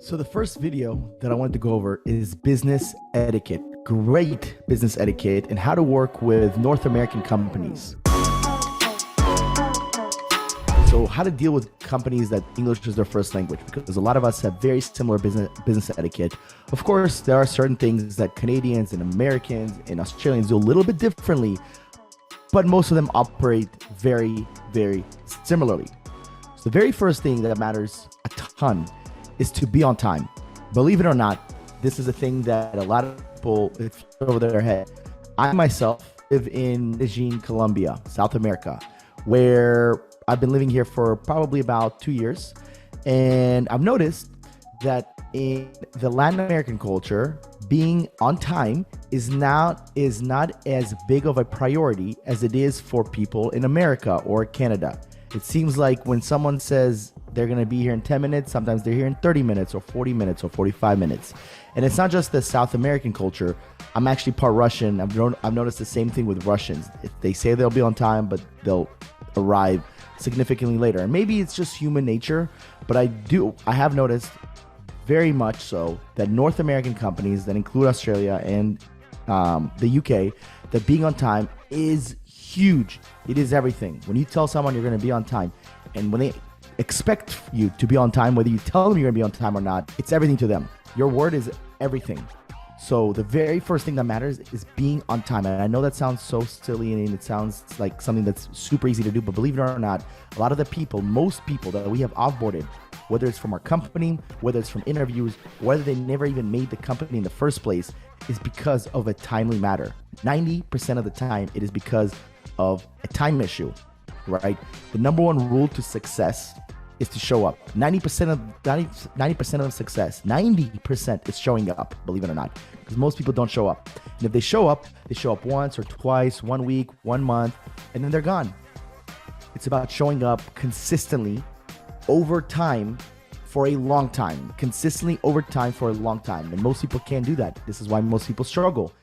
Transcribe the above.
So the first video that I wanted to go over is business etiquette, great business etiquette, and how to work with North American companies. So how to deal with companies that English is their first language, because a lot of us have very similar business etiquette. Of course, there are certain things that Canadians and Americans and Australians do a little bit differently, but most of them operate very, very similarly. So the very first thing that matters a ton is to be on time. Believe it or not, this is a thing that a lot of people it's over their head. I myself live in Medellin, Colombia, South America, where I've been living here for probably about 2 years. And I've noticed that in the Latin American culture, being on time is not as big of a priority as it is for people in America or Canada. It seems like when someone says they're going to be here in 10 minutes, sometimes they're here in 30 minutes or 40 minutes or 45 minutes. And it's not just the South American culture. I'm actually part Russian. I've noticed the same thing with Russians. They say they'll be on time, but they'll arrive significantly later. And maybe it's just human nature, but I have noticed very much so that North American companies that include Australia and the UK, that being on time is huge. It is everything. When you tell someone you're going to be on time, and when they expect you to be on time, whether you tell them you're going to be on time or not, it's everything to them. Your word is everything. So the very first thing that matters is being on time. And I know that sounds so silly and it sounds like something that's super easy to do, but believe it or not, a lot of the people, most people that we have offboarded, whether it's from our company, whether it's from interviews, whether they never even made the company in the first place, is because of a timely matter. 90% of the time, it is because of a time issue, right? The number one rule to success is to show up. 90% of success, 90% is showing up, believe it or not, because most people don't show up. And if they show up once or twice, 1 week, 1 month, and then they're gone. It's about showing up consistently over time for a long time, consistently over time for a long time. And most people can't do that. This is why most people struggle.